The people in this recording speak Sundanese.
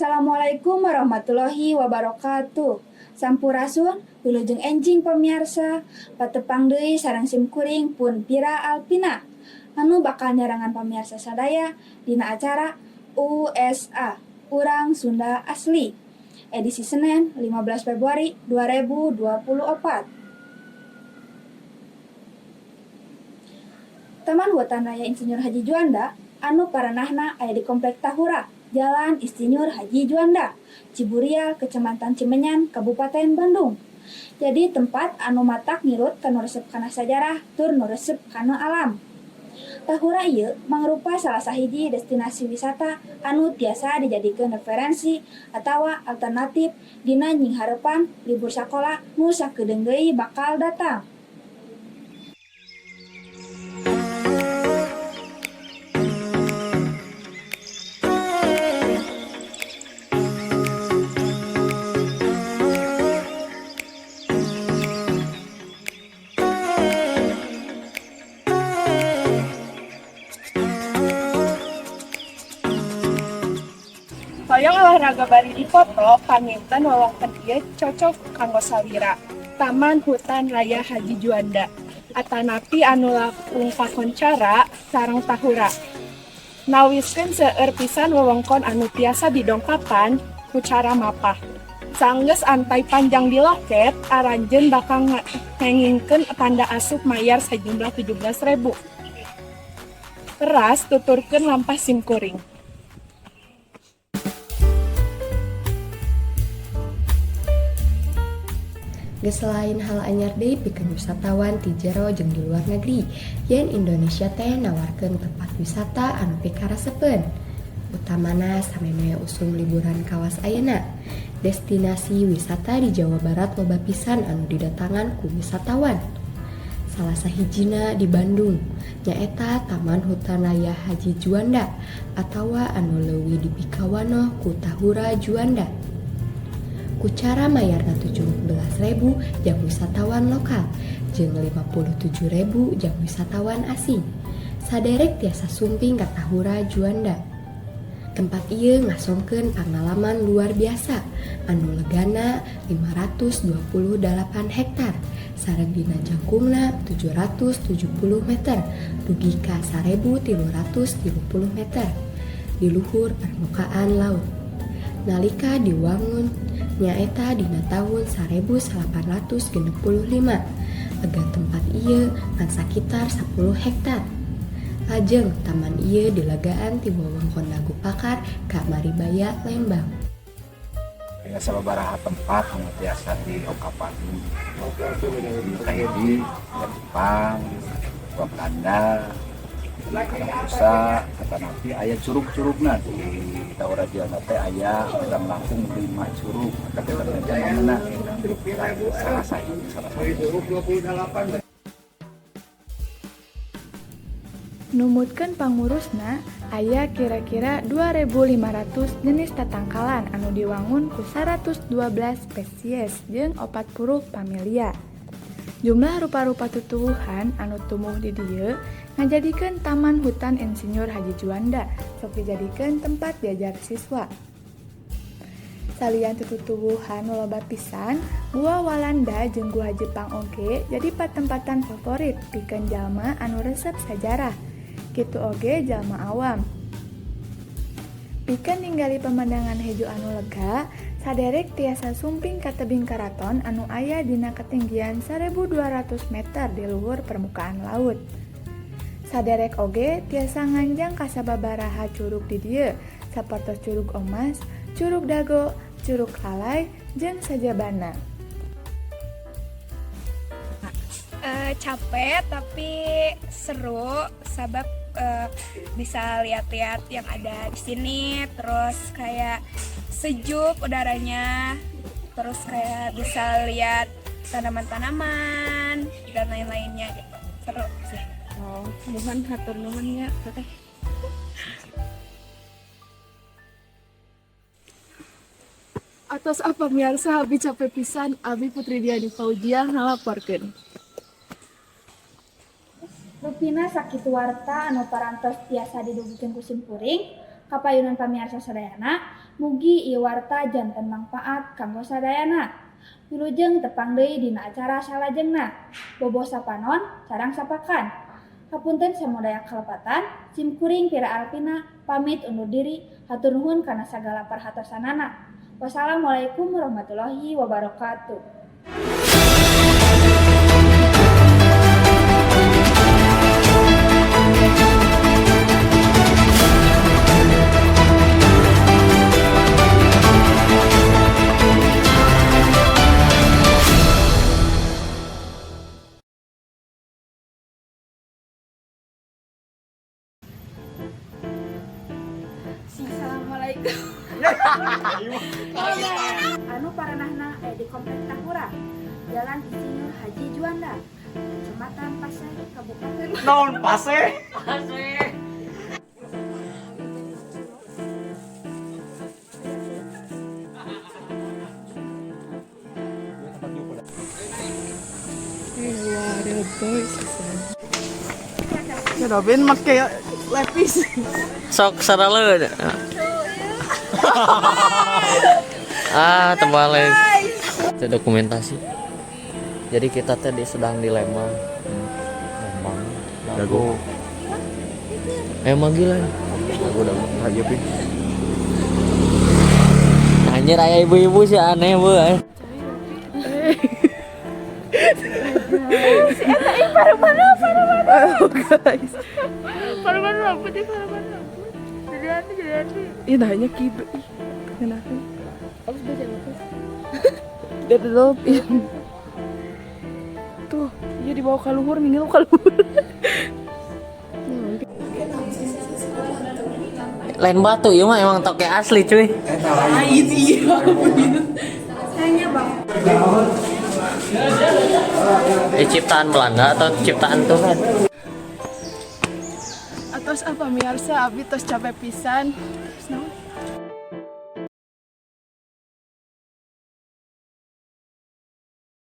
Assalamualaikum warahmatullahi wabarakatuh. Sampurasun, wilujeng enjing pemirsa, patepang deui sareng simkuring pun Pira Alpina. Anu bakal nyarangan pemirsa sadaya dina acara USA, Urang Sunda Asli. Edisi Senin 15 Februari 2024. Taman Hutan Raya Insinyur Haji Juanda anu paranahna aya di Komplek Tahura, Jalan Insinyur Haji Juanda, Ciburial, Kecamatan Cimenyan, Kabupaten Bandung. Jadi tempat anu matak ngirut kanu resep kana sajarah tur nu resep kana alam. Tahura ieu mangrupa salah sahiji destinasi wisata anu tiasa dijadikeun referensi atawa alternatif dina nying hareupan libur sakola nu sakedeung deui bakal datang. Hoyong olahraga bari di foto, paminten wewengkon ieu cocok kanggo salira. Taman Hutan Raya Haji Juanda. Atanapi anu langkung kakoncara sareng Tahura. Nawiskeun seueur pisan wewengkon anu tiasa didongkapan ku cara mapah. Sanggeus antai panjang di loket, aranjeun bakal ngengingkeun tanda asup mayar sajumlah 17.000. Teras tuturkeun lampah simkuring. Geus selain hal anyar deui pikeun wisatawan ti jero jeung di luar negeri, yen Indonesia teh nawarkeun tempat wisata anu pikarasepeun. Utamana samemeh usum liburan kawas ayeuna. Destinasi wisata di Jawa Barat loba pisan anu didatangan ku wisatawan. Salah sahijina di Bandung, nyaeta Taman Hutan Raya Haji Juanda atawa anu leuwih dipikawanoh ku Tahura Juanda. Ku cara mayarna 17.000 jang wisatawan lokal jeung 57.000 jang wisatawan asing. Saderek tiasa sumping ka Tahura Juanda. Tempat ieu ngasongkeun pangalaman luar biasa anu legana 528 hektar sareng dina jangkungna 770 meter dugi ka 1.330 meter di luhur permukaan laut. Nalika diwangun nyaeta dina tahun 1865. Ega tempat ieu ngan sakitar 10 hektar. Lajeng taman ieu dilegaan ti wewengkon Dagu Pakar ka Maribaya, Lembang. Aya sababaraha tempat anu tiasa diongkapan. Kahiji Jepang, Wakanda, Karamusa, atanapi aya curug-curugna di Tahura Juanda teh aya dalam langkung 5 curug. Kadang-kadang janganna salah satu. Numutkeun pangurusna aya kira-kira 2.500 jenis tatangkalan anu diwangun ku 112 spesies jeung 40 familia. Jumlah rupa-rupa tutuwuhan anu tumbuh di dieu ngajadikeun Taman Hutan Insinyur Haji Juanda sok dijadikeun tempat diajar siswa. Salian tutuwuhan loba pisan, gua Walanda jeung gua Jepang oge jadi patempatan favorit pikeun jalma anu resep sajarah. Kitu oge jalma awam. Pikeun ningali pemandangan hejo anu lega, saderek tiasa sumping ka tebing karaton anu aya dina ketinggian 1.200 meter di luhur permukaan laut. Saderek oge tiasa nganjang ka sababaraha curug di dieu, sapertos Curug Omas, Curug Dago, Curug Lalay, jeung sajabana. Capek tapi seru sabab bisa lihat-lihat yang ada di sini, terus kayak sejuk udaranya, terus kayak bisa lihat tanaman-tanaman dan lain-lainnya gitu. Seru sih. Oh, nuhun hatur nuhunnya Teteh. Atas apa miarsa abi capek pisan, abi Putri Diani Fauzia ngalaporkeun. Rupina sakitu warta anu parantos tiasa didugikeun ku simkuring, kapayunan pamirsa sadayana Mugi ieu warta janten mangpaat kanggo sadayana. Wilujeng tepang deui dina acara salajengna. Boboh sapanon, sareng sapakan. Hapunten samodaya kalepatan, simkuring Pira Alpina pamit undur diri, hatur nuhun kana sagala perhatosanana. Wassalamualaikum warahmatullahi wabarakatuh. Assalamualaikum. Anu paranahna aya di Komplek Tahura, Jalan Insinyur Haji Juanda, Kecamatan Pasai, Kabupaten. Non pase. Ya Robin make lepis. Sok saraleun. Terbalik. Itu dokumentasi. Jadi kita tadi sedang di Lembang. Dago. Emang gila. Dago aja pi. Anjir aya ibu-ibu sih aneh we. Paru-paru rambut nih, paru-paru rambut. Jadi. Ih, nanya kibe. Kenapa? Harus baca apa? Developin. Tuh, iya dibawa ke luhur, minggu ke luhur. Lain batu ieu mah emang toke asli cuy. Ciptaan Belanda atau ciptaan Tuhan? Atos apa miarsa abi tos capek pisan. Terus naon?